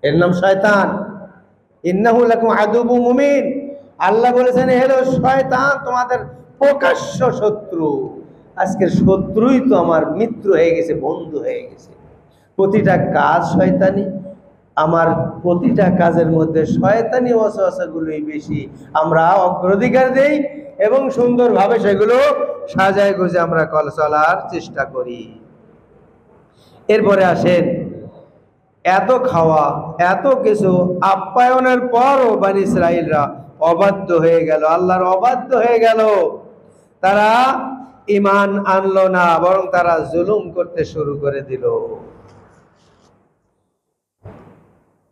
এর নাম শয়তান। ইন্নাহু লাকুম আদুউম মুবিন। আল্লাহ বলেছেন এ হলো শয়তান, তোমাদের প্রকাশ্য শত্রু। আজকের শত্রুই তো আমার মিত্র হয়ে গেছে, বন্ধু হয়ে গেছে। প্রতিটা কাজ শয়তানি, আমার প্রতিটা কাজের মধ্যে শয়তানি ওয়াসওয়াসাগুলোই বেশি। আমরা অগ্রাধিকার দেই এবং সুন্দরভাবে সেগুলো সাজায় গুজে আমরা চলার চেষ্টা করি। এরপরে আসেন, এত খাওয়া, এত কিছু আপ্যায়নের পরও বনী ইসরাইলরা অবাধ্য হয়ে গেল, আল্লাহর অবাধ্য হয়ে গেল। তারা ঈমান আনলো না, বরং তারা জুলুম করতে শুরু করে দিল।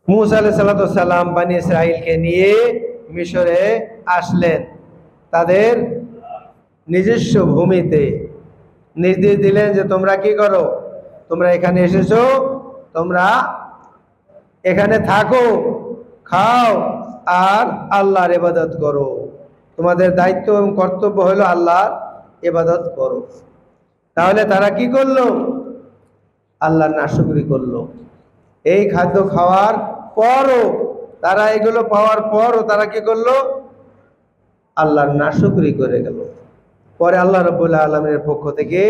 মূসা আলাইহিস সালাম বনী ইসরাইলকে নিয়ে মিশরে আসলেন। তাদের নিজস্ব ভূমিতে নির্দেশ দিলেন যে তোমরা কি করো, তোমরা এখানে এসেছো, তোমরা এখানে থাকো, খাও আর আল্লাহর ইবাদত করো। তোমাদের দায়িত্ব এবং কর্তব্য হলো আল্লাহর ইবাদত করো। তাহলে তারা কি করলো? আল্লাহর নাশকরি করলো। এই খাদ্য খাওয়ার পরও, তারা এগুলো পাওয়ার পরও তারা কি করলো? আল্লাহর নাশকরি করে গেল। পরে আল্লাহ রাব্বুল আলামিনের পক্ষ থেকে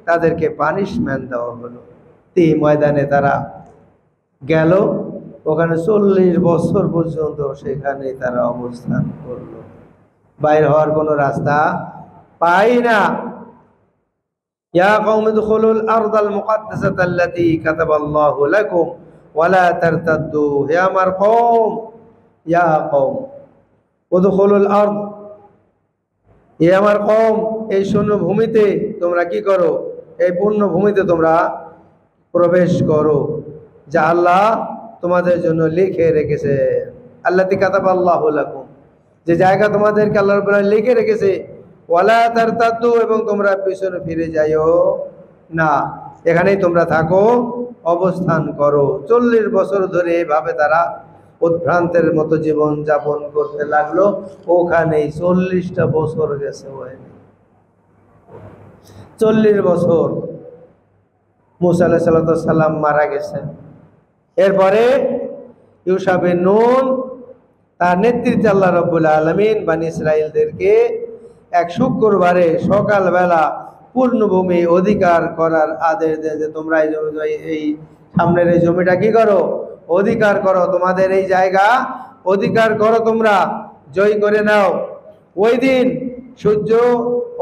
তাদেরকে পানিশমেন্ট দেওয়া হলো। এই ময়দানে তারা গেল, ওখানে 40 বছর পর্যন্ত সেখানে তারা অবস্থান করলো, বাইর হওয়ার কোনো রাস্তা পাই না। ইয়া কওমি দুখুলুল আরদাল মুকাদ্দাসাতা আল্লাতী কাতাবাল্লাহু লাকুম ওয়া লা তারতাদ্দু। হে আমার কওম, ইয়া কওম উদখুলুল আরদ, হে আমার কওম, এই শূন্য ভূমিতে তোমরা কি করো? এই পূর্ণ ভূমিতে তোমরা প্রবেশ করো, যা আল্লাহ তোমাদের জন্য লিখে রেখেছে। আল্লাতী কাতাবাল্লাহু লাকুম, যে জায়গা তোমাদেরকে আল্লাহ রাব্বুল আলামিন লিখে রেখেছে। ওয়ালা তারতাদ্দু, এবং তোমরা পিছনে ফিরে যাইও না, এখানেই তোমরা থাকো, অবস্থান করো। 40 বছর ধরে এভাবে তারা উদ্ভ্রান্তের মতো জীবন যাপন করতে লাগলো। ওখানেই 40টা বছর গেছে, হয়নি 40 বছর। মূসা আলাইহিস সালাম মারা গেছেন। এরপরে ইউশা বিন নুন, তার নেতৃত্বে আল্লাহ রাব্বুল আলামিন বনী ইসরাইলদেরকে এক শুক্রবারে সকালবেলা পূর্ণভূমি অধিকার করার আদেশ দেয় যে তোমরা এই সামনের এই জমিটা কি করো? অধিকার করো, তোমাদের এই জায়গা অধিকার করো, তোমরা জয় করে নাও। ওই দিন সূর্য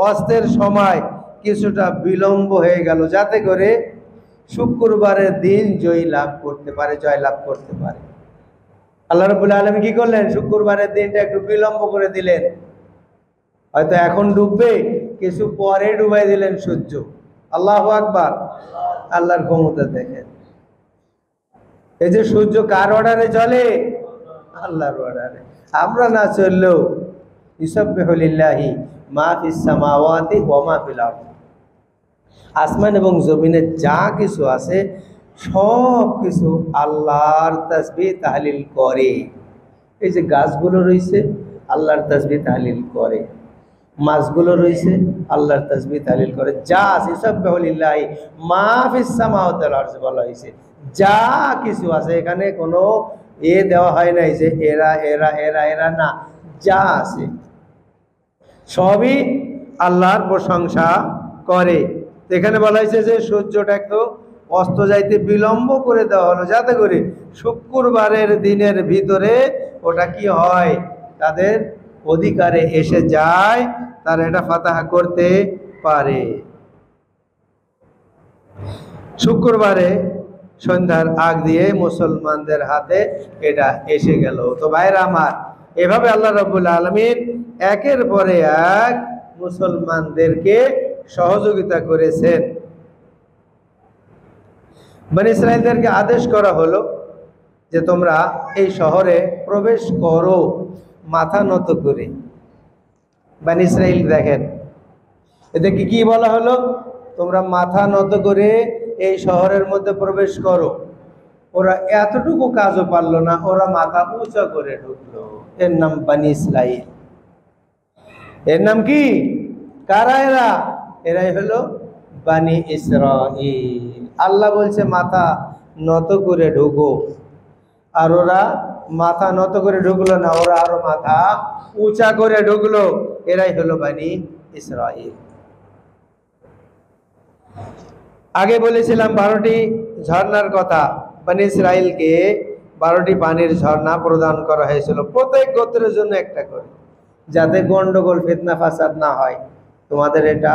অস্তের সময় কিছুটা বিলম্ব হয়ে গেল, যাতে করে শুক্রবারের দিন জয় লাভ করতে পারে, জয় লাভ করতে পারে। আল্লাহ রাব্বুল আলামিন কি করলেন? শুক্রবারের দিনটা একটু বিলম্ব করে দিলেন। হয়তো এখন ডুববে, কিছু পরে ডুবাই দিলেন সূর্য। আল্লাহু আকবার। আল্লাহর ক্ষমতা দেখেন। এই যে সূর্য কার অর্ডারে চলে? আল্লাহর অর্ডারে। আমরা না চললেও ইউসাব্বিহু লিল্লাহি মা ফিস সামাওয়াতি ওয়া মা ফিল আরদ, আসমান এবং জমিনে যা কিছু আছে সব কিছু আল্লাহর তাসবিহ তাহলিল করে। এই যে গাছগুলো রয়েছে আল্লাহর তাসবিহ তাহলিল করে, মাছগুলো রয়েছে আল্লাহর তাসবিহ তাহলিল করে। যা আছে ইউসাব্বিহু লিল্লাহি মা ফিস সামাওয়াতি ওয়াল আরদ বলা হয়েছে। যা কিছু আছে, এখানে কোনো দেওয়া হয় নাই যে এরা এরা এরা এরা না, যা আছে সবই আল্লাহর প্রশংসা করে। এখানে বলা হয়েছে যে সূর্যটা একটু অস্ত যাইতে বিলম্ব করে দেওয়া হলো, যাতে করে শুক্রবারের দিনের ভিতরে ওটা কি হয়, তাদের অধিকারে এসে যায়, তারা এটা ফাতাহা করতে পারে। শুক্রবারে সন্ধ্যার আগ দিয়ে মুসলমানদের হাতে এটা এসে গেল। তো ভাইরা আমার, এভাবে আল্লাহ রাব্বুল আলামিন একের পরে এক মুসলমানদেরকে সহযোগিতা করেছেন। বনী ইসরাইলদেরকে আদেশ করা হলো যে তোমরা এই শহরে প্রবেশ করো মাথা নত করে। বনী ইসরাইল দেখেন, এদেরকে কি বলা হলো? তোমরা মাথা নত করে এই শহরের মধ্যে প্রবেশ করো। ওরা এতটুকু কাজও পারলো না, ওরা মাথা উঁচা করে ঢুকলো। এর নাম বনী ইসরাইল। এর নাম কি? কারা এরা? এরাই হলো বনী ইসরাইল। আল্লাহ বলছে মাথা নত করে ঢুকো। আর ওরা মাথা নত করে ঢুকলো না, ওরা আরো মাথা উঁচা করে ঢুকলো। এরাই হলো বনি ইসরাইল। আগে বলেছিলাম 12টি ঝর্ণার কথা। বনি ইসরাইলকে 12টি পানির ঝর্ণা প্রদান করা হয়েছিল, প্রত্যেক গোত্রের জন্য একটা করে, যাতে গন্ডগোল ফিতনা ফাসাদ না হয়। তোমাদের এটা,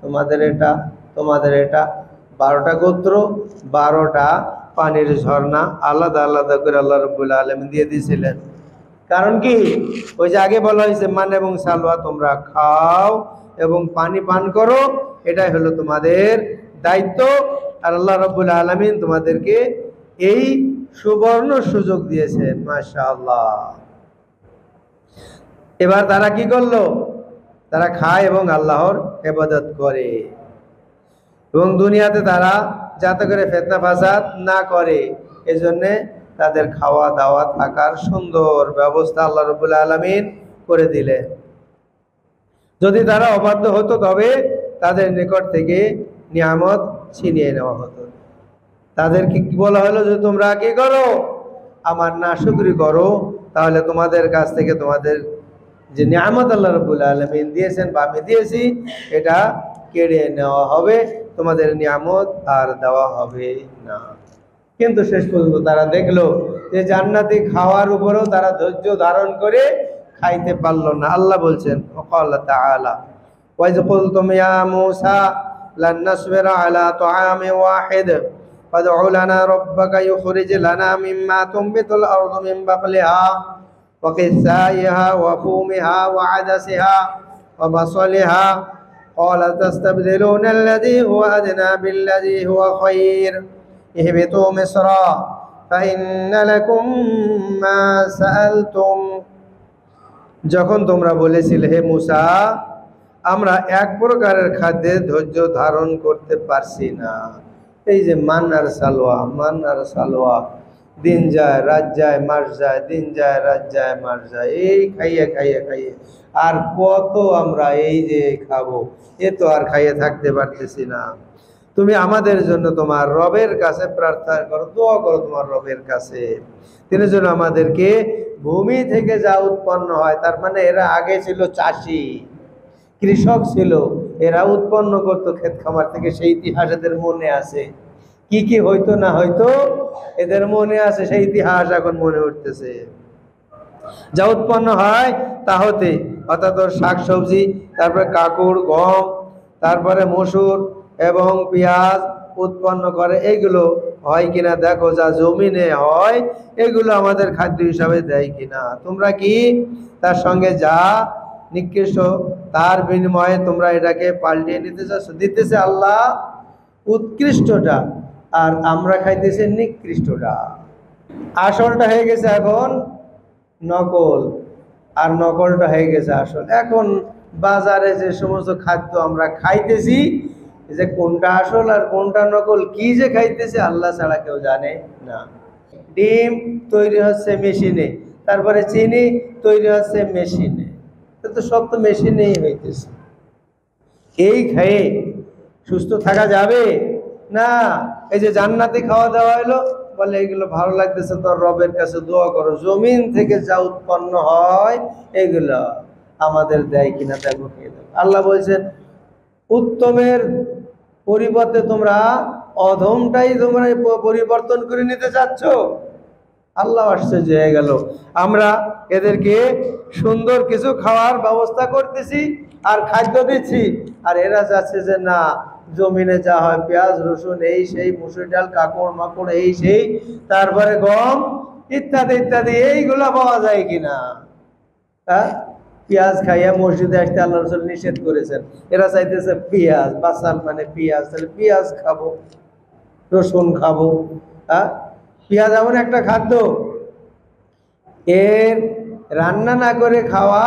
তোমাদের এটা, তোমাদের এটা, 12টা গোত্র, 12টা পানির ঝর্ণা আলাদা আলাদা করে আল্লাহ রাব্বুল আলামিন দিয়ে দিয়েছিলেন। কারণ কি, ওই যে আগে বলা হয়েছে মান এবং সালওয়া তোমরা খাও এবং পানি পান করো, এটাই হলো তোমাদের দায়িত্ব। আর আল্লাহ রাব্বুল আলামিন তোমাদেরকে এই সুবর্ণ সুযোগ দিয়েছেন, মাশাআল্লাহ। এবার তারা কি করলো? তারা খায় এবং আল্লাহর ইবাদত করে, এবং দুনিয়াতে তারা যাতে করে ফিতনা ফাসাদ না করে, এজন্যে তাদের খাওয়া দাওয়া থাকার সুন্দর ব্যবস্থা আল্লাহ রাব্বুল আলামিন করে দিলেন। যদি তারা অবাধ্য হতো তবে তাদের নিকট থেকে নিয়ামত ছিনিয়ে নেওয়া হতো। তাদেরকে কি বলা হলো? যে তোমরা কি করো? আমার নাশুকরি করো, তাহলে তোমাদের কাছ থেকে তোমাদের যে নিয়ামত আল্লাহ রাব্বুল আলামিন দিয়েছেন বা আমি দিয়েছি, এটা কেড়ে নেওয়া হবে, তোমাদের নিয়ামত আর দেওয়া হবে না। কিন্তু শেষ পর্যন্ত তারা দেখলো যে জান্নাতি খাওয়ার উপরেও তারা ধৈর্য ধারণ করে খাইতে পারলো না। আল্লাহ বলছেন ওয়াকাল্লাহ তাআলা ওয়াইজ কুলতুম ইয়া মূসা লান নাসবিরা আলা তুআমি ওয়াহিদ ফাদউ লানা রাব্বাকা ইখরিজ লানা মিম্মা তুনবিতুল আরদু মিন বাকলিহা ওয়া কিসাইহা ওয়া ফুমিহা ওয়া আদাসিহা ওয়া বাসলিহা قال تستبدلون الذي هو أدنى بالذي هو خير اهبطوا مصر فإن لكم ما سألتم। যখন তোমরা বলেছিলে হে মূসা আমরা এক প্রকারের খাদ্যে ধৈর্য ধারণ করতে পারছি না, এই যে মান আর সালওয়া, মান আর সালওয়া, দিন যায় রাত যায় মাস যায়, দিন যায় রাত যায় মাস যায়, এই খাইয়ে খাইয়ে খাইয়ে আর কত আমরা এই যে খাবো, এ তো আর খাইয়ে থাকতে পারতেছি না। তুমি আমাদের জন্য তোমার রবের কাছে প্রার্থনা করো, দোয়া করো তোমার রবের কাছে, তিনি যেন আমাদেরকে ভূমি থেকে যা উৎপন্ন হয়, তার মানে এরা আগে ছিল চাষি, কৃষক ছিল, এরা উৎপন্ন করতো ক্ষেত খামার থেকে, সেই ইতিহাস এদের মনে আছে। কি কি হইতো না হয়তো এদের মনে আছে, সেই ইতিহাস এখন মনে উঠতেছে। যা উৎপন্ন হয় তা হতে, অর্থাৎ শাক সবজি, তারপরে কাকুড়, গম, তারপরে মসুর এবং পেঁয়াজ উৎপন্ন করে, এগুলো হয় কিনা দেখো, যা জমিনে হয় এগুলো আমাদের খাদ্য হিসাবে দেয় কিনা। তোমরা কি তার সঙ্গে যা নিকৃষ্ট তার বিনিময়ে তোমরা এটাকে পাল্টিয়ে নিতে চাচ্ছ? দিতেছে আল্লাহ উৎকৃষ্টটা আর আমরা খাইতেছি নিকৃষ্টটা। আসলটা হয়ে গেছে এখন নকল, আর নকলটা হয়ে গেছে আসল। এখন বাজারে যে সমস্ত খাদ্য আমরা খাইতেছি, যে কোনটা আসল আর কোনটা নকল, কি যে খাইতেছে আল্লাহ ছাড়া কেউ জানে না। ডিম তৈরি হচ্ছে মেশিনে, তারপরে চিনি তৈরি হচ্ছে মেশিনে, তো সব তো মেশিনেই হইতেছে। এই খেয়ে সুস্থ থাকা যাবে না। এই যে জান্নাতি খাওয়া দাওয়া হলো, বলে এগুলো ভালো লাগতেছে, তোর রবের কাছে দোয়া করো জমিন থেকে যা উৎপন্ন হয় এগুলো আমাদের দেয় কিনা দেখো, খেয়ে দেবো। আল্লাহ বলছেন উত্তমের পরিবর্তে তোমরা অধমটাই তোমরা পরিবর্তন করে নিতে চাচ্ছ। আল্লাহ আশ্চর্য হয়ে গেল, আমরা এদেরকে সুন্দর কিছু খাওয়ার ব্যবস্থা করতেছি আর খাদ্য দিচ্ছি, আর এরা যাচ্ছে যে না, জমিনে যা হয় পেঁয়াজ রসুন এই সেই, মুসুর ডাল, কাকড় মাকড় এই সেই, তারপরে গম ইত্যাদি ইত্যাদি, এইগুলা পাওয়া যায় কিনা। হ্যাঁ, পেঁয়াজ খাইয়া মসজিদে আসতে আল্লাহ রাসূল নিষেধ করেছেন, এরা চাইতেছে পেঁয়াজ, বাসাল মানে পেঁয়াজ, তাহলে পেঁয়াজ খাবো, রসুন খাবো। হ্যাঁ, পেঁয়াজ এমন একটা খাদ্য, এর রান্না না করে খাওয়া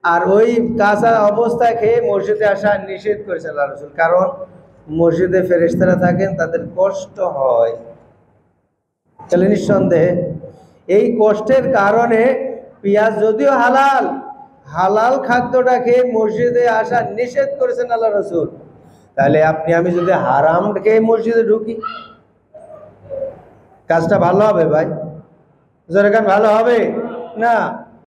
আর ওই কাঁচা অবস্থায় খেয়ে মসজিদে আসা নিষেধ করেছে আল্লাহ রাসূল। কারণ মসজিদে ফেরেশতারা থাকেন, তাদের কষ্ট হয়, তাহলে নিঃসন্দেহে এই কষ্টের কারণে পেঁয়াজ যদিও হালাল, হালাল খাদ্যটা খেয়ে মসজিদে আসা নিষেধ করেছেন আল্লাহ রাসূল। তাহলে আপনি আমি যদি হারাম খেয়ে মসজিদে ঢুকি, কাজটা ভালো হবে ভাই? জোরে গান ভালো হবে না।